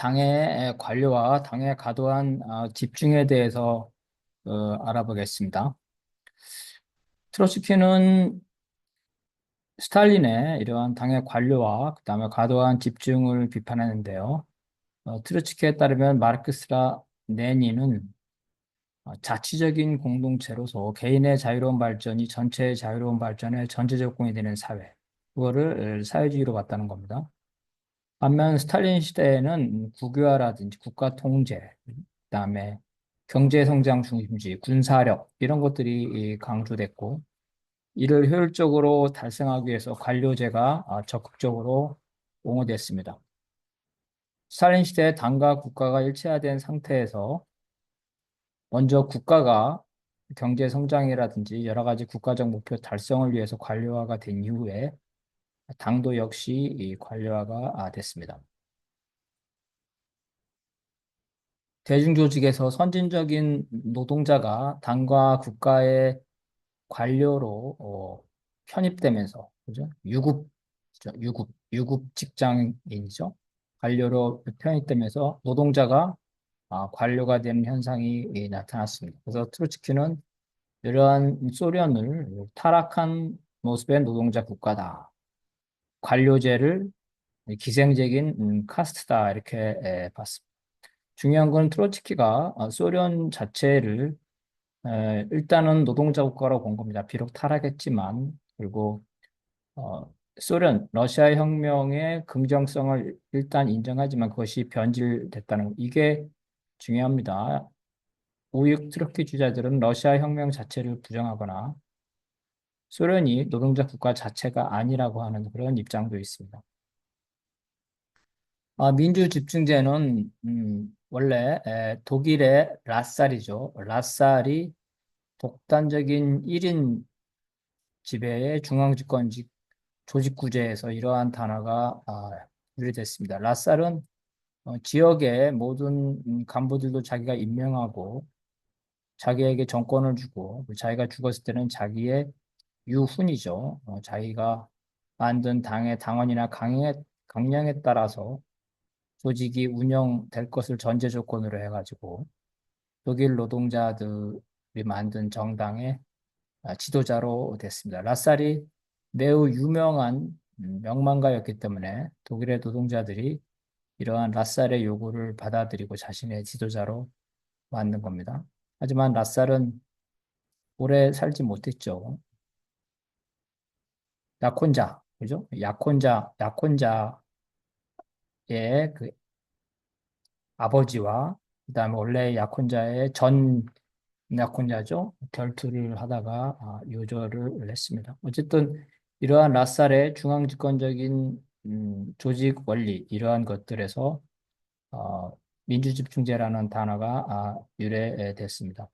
당의 관료와 당의 과도한 집중에 대해서 알아보겠습니다. 트로츠키는 스탈린의 이러한 당의 관료와 그다음에 과도한 집중을 비판하는데요. 트로츠키에 따르면 마르크스라 레닌은 자치적인 공동체로서 개인의 자유로운 발전이 전체의 자유로운 발전의 전제 조건이 되는 사회, 그거를 사회주의로 봤다는 겁니다. 반면 스탈린 시대에는 국유화라든지 국가 통제, 그다음에 경제 성장 중심주의, 군사력 이런 것들이 강조됐고 이를 효율적으로 달성하기 위해서 관료제가 적극적으로 옹호됐습니다. 스탈린 시대 당과 국가가 일체화된 상태에서 먼저 국가가 경제 성장이라든지 여러 가지 국가적 목표 달성을 위해서 관료화가 된 이후에 당도 역시 이 관료화가 됐습니다. 대중조직에서 선진적인 노동자가 당과 국가의 관료로 편입되면서, 그죠? 유급 직장인이죠. 관료로 편입되면서 노동자가 관료가 되는 현상이 나타났습니다. 그래서 트로츠키는 이러한 소련을 타락한 모습의 노동자 국가다. 관료제를 기생적인 카스트다 이렇게 봤습니다. 중요한 건 트로츠키가 소련 자체를 일단은 노동자 국가로 본 겁니다. 비록 타락했지만 그리고 소련 러시아 혁명의 긍정성을 일단 인정하지만 그것이 변질됐다는 거. 이게 중요합니다. 우익 트로키 주자들은 러시아 혁명 자체를 부정하거나 소련이 노동자 국가 자체가 아니라고 하는 그런 입장도 있습니다. 민주 집중제는 원래 독일의 라살이죠. 라살이 독단적인 1인 지배의 중앙집권직 조직구제에서 이러한 단어가 유래됐습니다. 라살은 지역의 모든 간부들도 자기가 임명하고 자기에게 정권을 주고 자기가 죽었을 때는 자기의 유훈이죠. 자기가 만든 당의 당원이나 강령에 따라서 조직이 운영될 것을 전제 조건으로 해가지고 독일 노동자들이 만든 정당의 지도자로 됐습니다. 라살이 매우 유명한 명망가였기 때문에 독일의 노동자들이 이러한 라살의 요구를 받아들이고 자신의 지도자로 만든 겁니다. 하지만 라살은 오래 살지 못했죠. 약혼자, 그죠? 약혼자의 그 아버지와 그다음에 원래 약혼자의 전 약혼자죠. 결투를 하다가 요절을 했습니다. 어쨌든 이러한 라살의 중앙집권적인 조직 원리 이러한 것들에서 어, 민주집중제라는 단어가 유래됐습니다.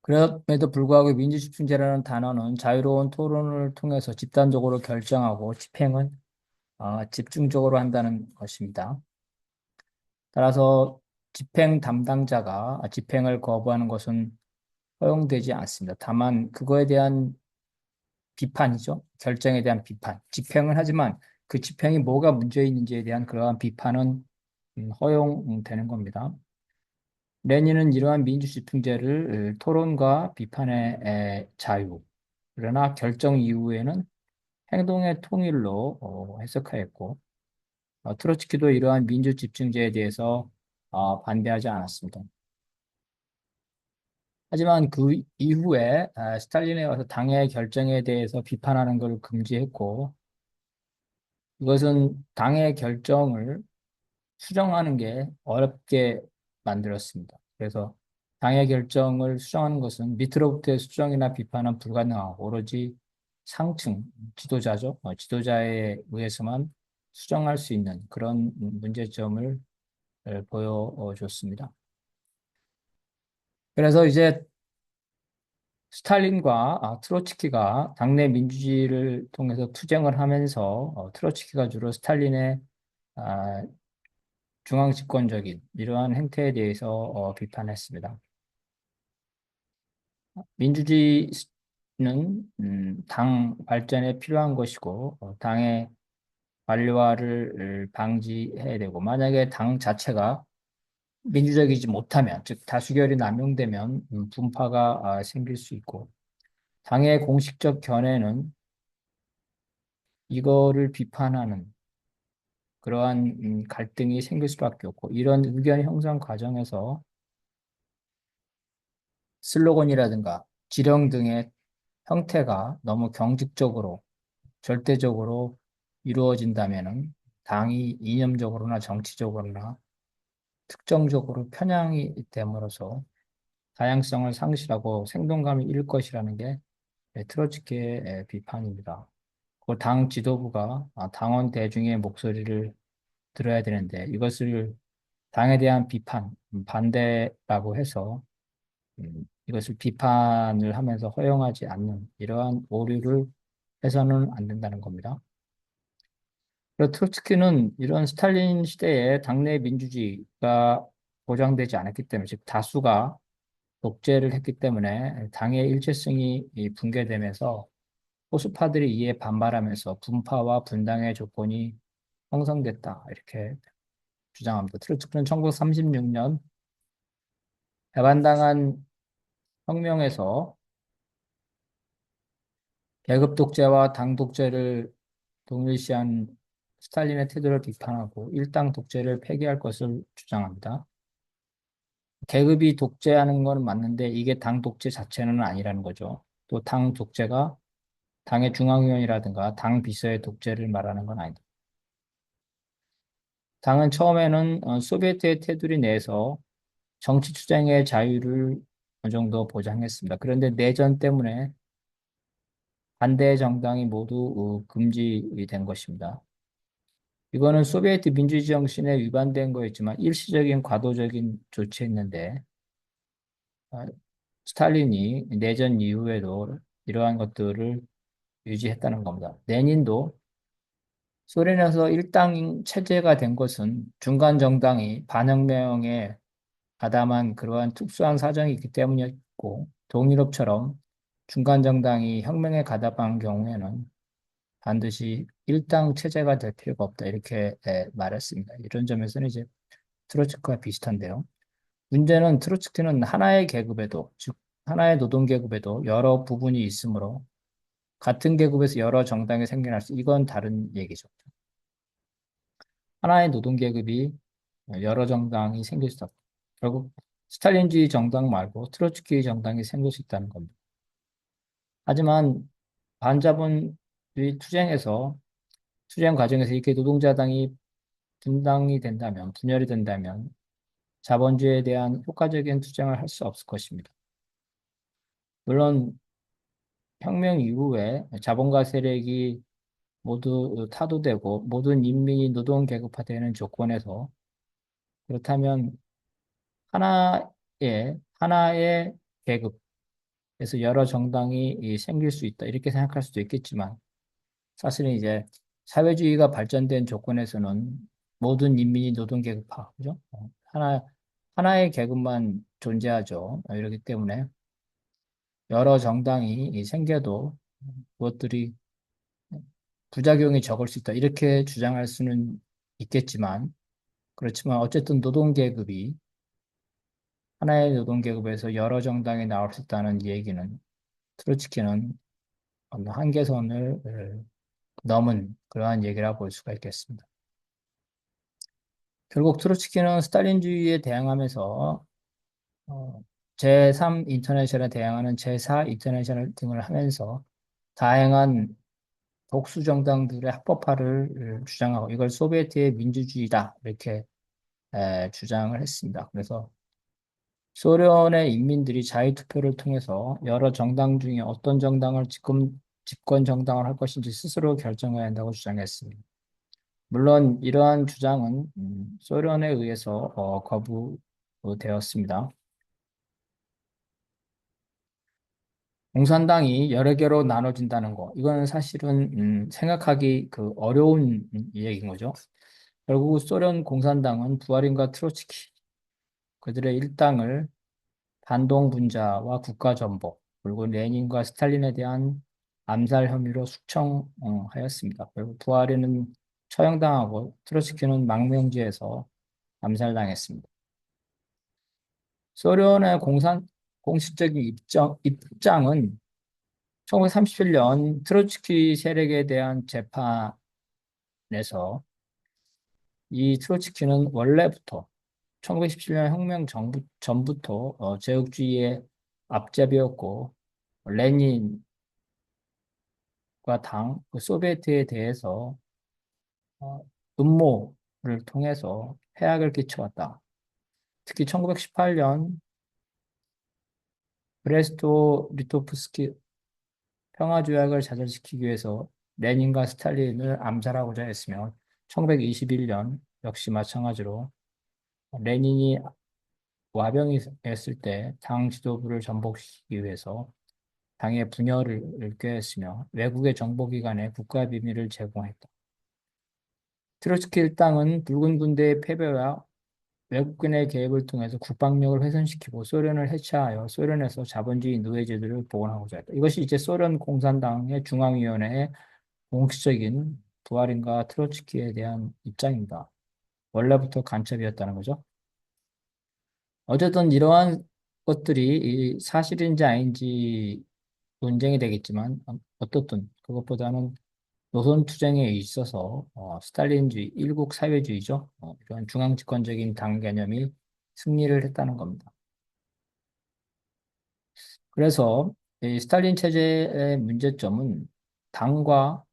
그럼에도 불구하고 민주집중제라는 단어는 자유로운 토론을 통해서 집단적으로 결정하고 집행은 집중적으로 한다는 것입니다. 따라서 집행 담당자가 집행을 거부하는 것은 허용되지 않습니다. 다만 그거에 대한 비판이죠. 결정에 대한 비판. 집행을 하지만 그 집행이 뭐가 문제 있는지에 대한 그러한 비판은 허용되는 겁니다. 레닌은 이러한 민주집중제를 토론과 비판의 자유, 그러나 결정 이후에는 행동의 통일로 해석하였고, 트로츠키도 이러한 민주집중제에 대해서 반대하지 않았습니다. 하지만 그 이후에 스탈린에 와서 당의 결정에 대해서 비판하는 것을 금지했고 이것은 당의 결정을 수정하는 게 어렵게 만들었습니다. 그래서 당의 결정을 수정하는 것은 밑으로부터의 수정이나 비판은 불가능하고 오로지 상층 지도자죠. 지도자에 의해서만 수정할 수 있는 그런 문제점을 보여줬습니다. 그래서 이제 스탈린과 트로츠키가 당내 민주주의를 통해서 투쟁을 하면서 트로츠키가 주로 스탈린의 아, 중앙 집권적인 이러한 행태에 대해서 비판했습니다. 민주주의는 당 발전에 필요한 것이고 당의 관료화를 방지해야 되고, 만약에 당 자체가 민주적이지 못하면, 즉 다수결이 남용되면 분파가 생길 수 있고, 당의 공식적 견해는 이거를 비판하는 그러한 갈등이 생길 수밖에 없고, 이런 의견 형성 과정에서 슬로건이라든가 지령 등의 형태가 너무 경직적으로 절대적으로 이루어진다면은 당이 이념적으로나 정치적으로나 특정적으로 편향이 됨으로써 다양성을 상실하고 생동감을 잃을 것이라는 게 트로츠키의 비판입니다. 그 당 지도부가 당원 대중의 목소리를 들어야 되는데 이것을 당에 대한 비판, 반대라고 해서 이것을 비판을 하면서 허용하지 않는 이러한 오류를 해서는 안 된다는 겁니다. 그리고 트로츠키는 이런 스탈린 시대에 당내 민주주의가 보장되지 않았기 때문에, 즉 다수가 독재를 했기 때문에 당의 일체성이 이 붕괴되면서 보수파들이 이에 반발하면서 분파와 분당의 조건이 형성됐다 이렇게 주장합니다. 트로츠키는 1936년 해반당한 혁명에서 계급 독재와 당 독재를 동일시한 스탈린의 태도를 비판하고 일당 독재를 폐기할 것을 주장합니다. 계급이 독재하는 건 맞는데 이게 당 독재 자체는 아니라는 거죠. 또 당 독재가 당의 중앙위원이라든가 당 비서의 독재를 말하는 건 아니다. 당은 처음에는 소비에트의 테두리 내에서 정치 투쟁의 자유를 어느 정도 보장했습니다. 그런데 내전 때문에 반대 정당이 모두 금지된 것입니다. 이거는 소비에트 민주주의 정신에 위반된 거였지만 일시적인 과도적인 조치였는데 어, 스탈린이 내전 이후에도 이러한 것들을 유지했다는 겁니다. 레닌도 소련에서 일당 체제가 된 것은 중간 정당이 반혁명에 가담한 그러한 특수한 사정이 있기 때문이었고 동유럽처럼 중간 정당이 혁명에 가담한 경우에는 반드시 일당 체제가 될 필요가 없다 이렇게 말했습니다. 이런 점에서는 이제 트로츠키와 비슷한데요. 문제는 트로츠키는 하나의 계급에도 즉 하나의 노동 계급에도 여러 부분이 있으므로 같은 계급에서 여러 정당이 생겨날 수 이건 다른 얘기죠. 하나의 노동 계급이 여러 정당이 생길 수 없다. 결국 스탈린주의 정당 말고 트로츠키 정당이 생길 수 있다는 겁니다. 하지만 반자본주의 투쟁 과정에서 이렇게 노동자당이 분당이 된다면, 분열이 된다면 자본주의에 대한 효과적인 투쟁을 할 수 없을 것입니다. 물론 혁명 이후에 자본가 세력이 모두 타도되고 모든 인민이 노동 계급화되는 조건에서 그렇다면 하나의 계급에서 여러 정당이 생길 수 있다 이렇게 생각할 수도 있겠지만 사실은 이제 사회주의가 발전된 조건에서는 모든 인민이 노동 계급화 그죠? 하나의 계급만 존재하죠. 이렇기 때문에 여러 정당이 생겨도 그것들이 부작용이 적을 수 있다. 이렇게 주장할 수는 있겠지만, 그렇지만 어쨌든 노동계급이 하나의 노동계급에서 여러 정당이 나올 수 있다는 얘기는 트로츠키는 어느 한계선을 넘은 그러한 얘기라 볼 수가 있겠습니다. 결국 트로츠키는 스탈린주의에 대항하면서 제3 인터내셔널에 대항하는 제4 인터내셔널 등을 하면서 다양한 복수 정당들의 합법화를 주장하고 이걸 소비에트의 민주주의다 이렇게 주장을 했습니다. 그래서 소련의 인민들이 자유투표를 통해서 여러 정당 중에 어떤 정당을 집권 정당을 할 것인지 스스로 결정해야 한다고 주장했습니다. 물론 이러한 주장은 소련에 의해서 거부되었습니다. 공산당이 여러 개로 나눠진다는 거, 이건 사실은 생각하기 어려운 얘기인 거죠. 결국 소련 공산당은 부하린과 트로츠키, 그들의 일당을 반동 분자와 국가전복, 그리고 레닌과 스탈린에 대한 암살 혐의로 숙청하였습니다. 결국 부하린은 처형당하고 트로츠키는 망명지에서 암살당했습니다. 소련의 공식적인 입장은 1937년 트로츠키 세력에 대한 재판에서 이 트로츠키는 원래부터 1917년 혁명 전부터 제국주의의 앞잡이였고 레닌과 당, 그 소비에트에 대해서 어, 음모를 통해서 해악을 끼쳐왔다. 특히 1918년 브레스토 리토프스키 평화조약을 좌절시키기 위해서 레닌과 스탈린을 암살하고자 했으며 1921년 역시 마찬가지로 레닌이 와병이 됐을 때 당 지도부를 전복시키기 위해서 당의 분열을 꾀했으며 외국의 정보기관에 국가 비밀을 제공했다. 트로츠키 일당은 붉은 군대의 패배와 외국군의 개입을 통해서 국방력을 훼손시키고 소련을 해체하여 소련에서 자본주의 노예제도를 복원하고자 했다. 이것이 이제 소련 공산당의 중앙위원회의 공식적인 부하린과 트로츠키에 대한 입장입니다. 원래부터 간첩이었다는 거죠. 어쨌든 이러한 것들이 이 사실인지 아닌지 논쟁이 되겠지만 어떻든 그것보다는 노선 투쟁에 있어서 스탈린주의, 일국 사회주의죠. 이런 중앙집권적인 당 개념이 승리를 했다는 겁니다. 그래서 이 스탈린 체제의 문제점은 당과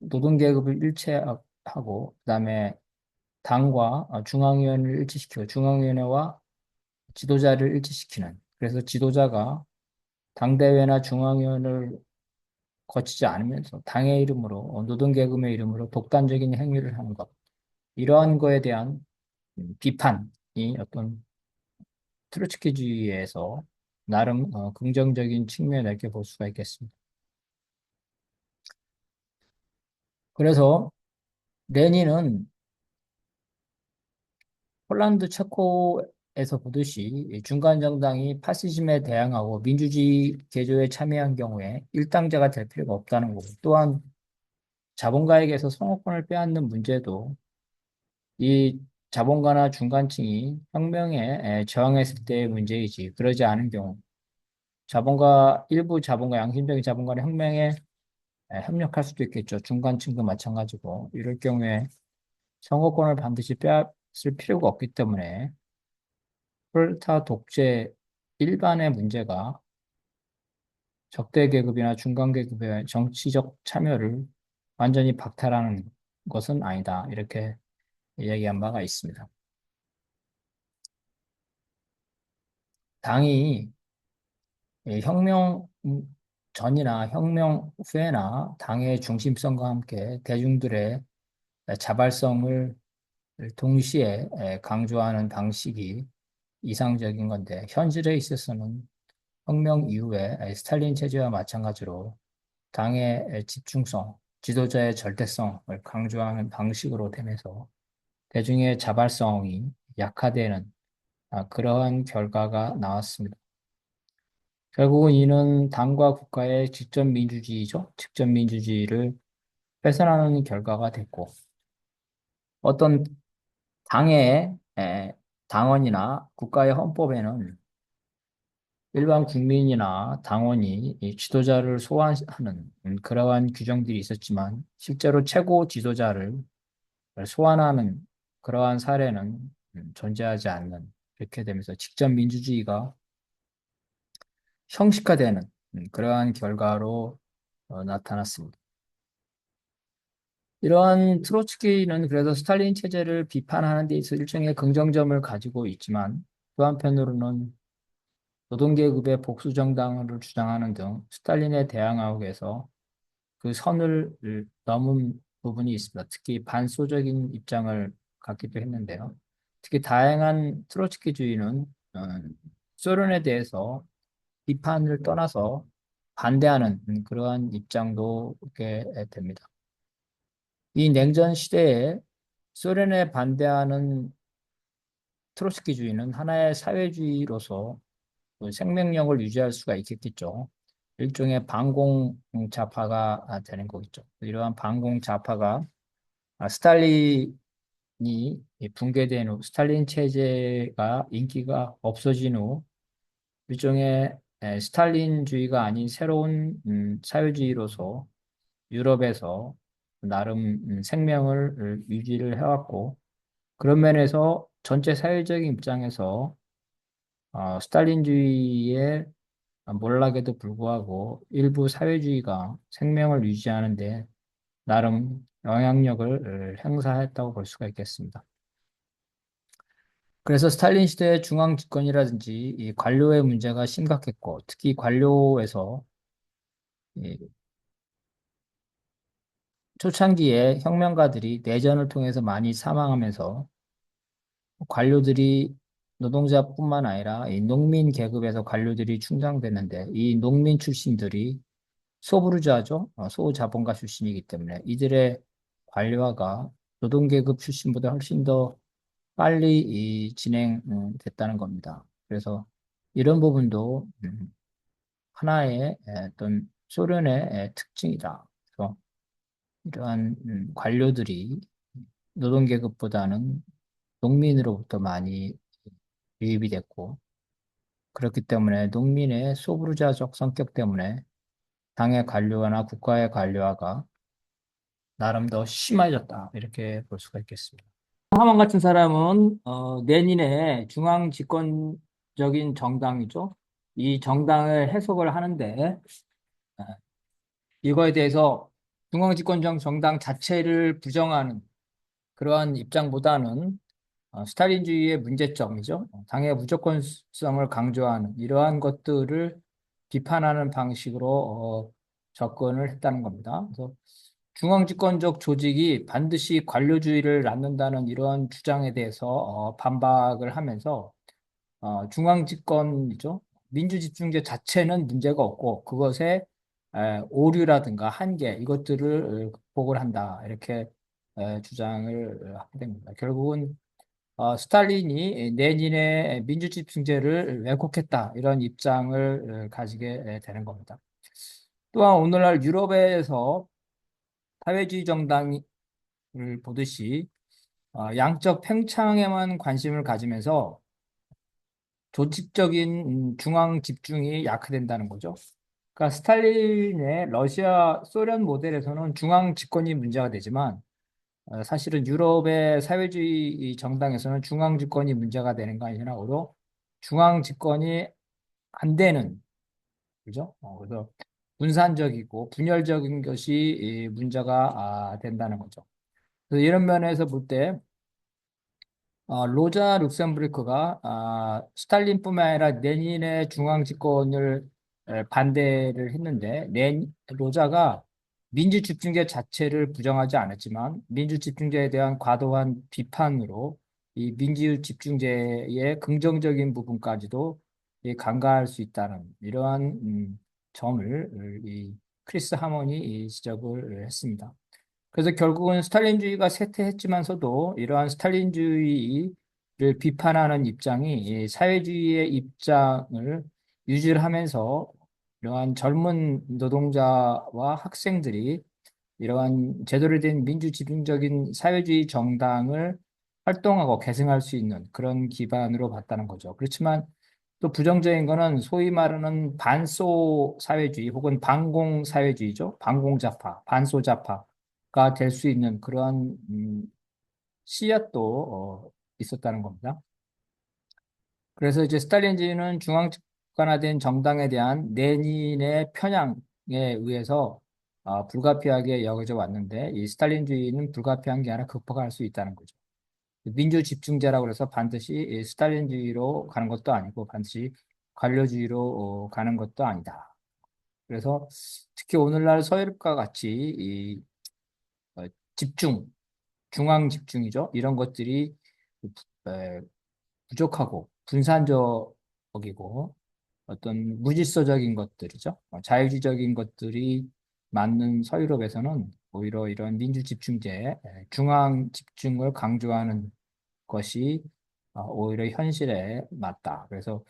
노동계급을 일체하고 그다음에 당과 중앙위원회를 일치시키고 중앙위원회와 지도자를 일치시키는 그래서 지도자가 당대회나 중앙위원회를 거치지 않으면서 당의 이름으로 노동계급의 이름으로 독단적인 행위를 하는 것 이러한 거에 대한 비판이 어떤 트로츠키주의에서 나름 긍정적인 측면을 이렇게 볼 수가 있겠습니다. 그래서 레닌은 폴란드 체코에서 보듯이 이 중간 정당이 파시즘에 대항하고 민주주의 개조에 참여한 경우에 일당제가 될 필요가 없다는 거고 또한 자본가에게서 성업권을 빼앗는 문제도 이 자본가나 중간층이 혁명에 저항했을 때의 문제이지 그러지 않은 경우 일부 자본가 양심적인 자본가는 혁명에 협력할 수도 있겠죠. 중간층도 마찬가지고 이럴 경우에 선거권을 반드시 빼앗을 필요가 없기 때문에 프롤레타 독재 일반의 문제가 적대 계급이나 중간 계급의 정치적 참여를 완전히 박탈하는 것은 아니다. 이렇게 이야기한 바가 있습니다. 당이 혁명 전이나 혁명 후에나 당의 중심성과 함께 대중들의 자발성을 동시에 강조하는 방식이 이상적인 건데 현실에 있어서는 혁명 이후에 스탈린 체제와 마찬가지로 당의 집중성, 지도자의 절대성을 강조하는 방식으로 되면서 대중의 자발성이 약화되는 그러한 결과가 나왔습니다. 결국은 이는 당과 국가의 직접 민주주의죠. 직접 민주주의를 훼손하는 결과가 됐고 어떤 당의 당원이나 국가의 헌법에는 일반 국민이나 당원이 이 지도자를 소환하는 그러한 규정들이 있었지만 실제로 최고 지도자를 소환하는 그러한 사례는 존재하지 않는 이렇게 되면서 직접 민주주의가 형식화되는 그러한 결과로 나타났습니다. 이러한 트로츠키는 그래서 스탈린 체제를 비판하는 데 있어 일종의 긍정점을 가지고 있지만 또 한편으로는 노동계급의 복수정당을 주장하는 등 스탈린에 대항하기 위해서 그 선을 넘은 부분이 있습니다. 특히 반소적인 입장을 갖기도 했는데요. 특히 다양한 트로츠키주의는 소련에 대해서 비판을 떠나서 반대하는 그러한 입장도 있게 됩니다. 이 냉전 시대에 소련에 반대하는 트로츠키주의는 하나의 사회주의로서 그 생명력을 유지할 수가 있겠죠. 일종의 반공 좌파가 되는 거겠죠. 이러한 반공 좌파가 스탈린이 붕괴된 후, 스탈린 체제가 인기가 없어진 후 일종의 스탈린주의가 아닌 새로운 사회주의로서 유럽에서 나름 생명을 유지를 해왔고, 그런 면에서 전체 사회적인 입장에서 스탈린주의의 몰락에도 불구하고 일부 사회주의가 생명을 유지하는데 나름 영향력을 행사했다고 볼 수가 있겠습니다. 그래서 스탈린 시대의 중앙 집권이라든지 이 관료의 문제가 심각했고, 특히 관료에서 이 초창기에 혁명가들이 내전을 통해서 많이 사망하면서 관료들이 노동자뿐만 아니라 이 농민 계급에서 관료들이 충당됐는데, 이 농민 출신들이 소부르주아죠. 소자본가 출신이기 때문에 이들의 관료화가 노동계급 출신보다 훨씬 더 빨리 진행됐다는 겁니다. 그래서 이런 부분도 하나의 어떤 소련의 특징이다. 그래서 이러한 관료들이 노동계급보다는 농민으로부터 많이 유입이 됐고, 그렇기 때문에 농민의 소부르주아적 성격 때문에 당의 관료화나 국가의 관료화가 나름 더 심해졌다. 이렇게 볼 수가 있겠습니다. 하만 같은 사람은 레닌의 중앙 집권적인 정당이죠. 이 정당을 해석을 하는데 어, 이거에 대해서 중앙 집권적 정당 자체를 부정하는 그러한 입장보다는 스탈린주의의 문제점이죠. 당의 무조건성을 강조하는 이러한 것들을 비판하는 방식으로 접근을 했다는 겁니다. 그래서 중앙집권적 조직이 반드시 관료주의를 낳는다는 이러한 주장에 대해서 반박을 하면서 중앙집권이죠. 민주집중제 자체는 문제가 없고 그것의 오류라든가 한계 이것들을 극복을 한다. 이렇게 주장을 하게 됩니다. 결국은 스탈린이 레닌의 민주집중제를 왜곡했다. 이런 입장을 가지게 되는 겁니다. 또한 오늘날 유럽에서 사회주의 정당을 보듯이 양적 팽창에만 관심을 가지면서 조직적인 중앙 집중이 약화된다는 거죠. 그러니까 스탈린의 러시아, 소련 모델에서는 중앙 집권이 문제가 되지만 사실은 유럽의 사회주의 정당에서는 중앙 집권이 문제가 되는 거 아니라 오히려 중앙 집권이 안 되는, 그죠? 그래서 분산적이고 분열적인 것이 이 문제가 된다는 거죠. 그래서 이런 면에서 볼때 로자 룩셈부르크가 스탈린뿐만 아니라 레닌의 중앙 집권을 반대를 했는데 로자가 민주 집중제 자체를 부정하지 않았지만 민주 집중제에 대한 과도한 비판으로 이 민주 집중제의 긍정적인 부분까지도 간과할 수 있다는 이러한 점을 이 크리스 하먼이 지적을 했습니다. 그래서 결국은 스탈린주의가 쇠퇴했지만서도 이러한 스탈린주의를 비판하는 입장이 이 사회주의의 입장을 유지를 하면서 이러한 젊은 노동자와 학생들이 이러한 제대로 된 민주집중적인 사회주의 정당을 활동하고 계승할 수 있는 그런 기반으로 봤다는 거죠. 그렇지만 또 부정적인 거는 소위 말하는 반소 사회주의 혹은 반공 사회주의죠. 반공좌파, 반소좌파가 될 수 있는 그러한 씨앗도 있었다는 겁니다. 그래서 이제 스탈린주의는 중앙집권화된 정당에 대한 레닌의 편향에 의해서 불가피하게 여겨져 왔는데 이 스탈린주의는 불가피한 게 아니라 극복할 수 있다는 거죠. 민주 집중제라고 해서 반드시 이 스탈린주의로 가는 것도 아니고 반드시 관료주의로 가는 것도 아니다. 그래서 특히 오늘날 서유럽과 같이 이 어, 집중, 중앙 집중이죠. 이런 것들이 에, 부족하고 분산적이고 어떤 무질서적인 것들이죠. 자유주의적인 것들이 많은 서유럽에서는 오히려 이런 민주 집중제, 중앙 집중을 강조하는 것이 오히려 현실에 맞다. 그래서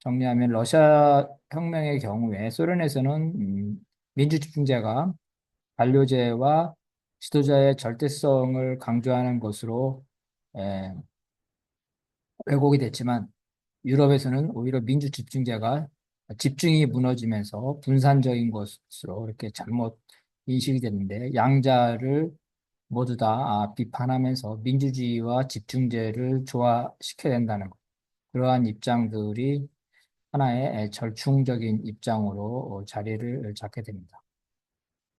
정리하면 러시아 혁명의 경우에 소련에서는 민주 집중제가 관료제와 지도자의 절대성을 강조하는 것으로 에, 왜곡이 됐지만 유럽에서는 오히려 민주 집중제가 집중이 무너지면서 분산적인 것으로 이렇게 잘못 인식이 됐는데 양자를 모두 다 비판하면서 민주주의와 집중제를 조화시켜야 된다는 것. 그러한 입장들이 하나의 절충적인 입장으로 자리를 잡게 됩니다.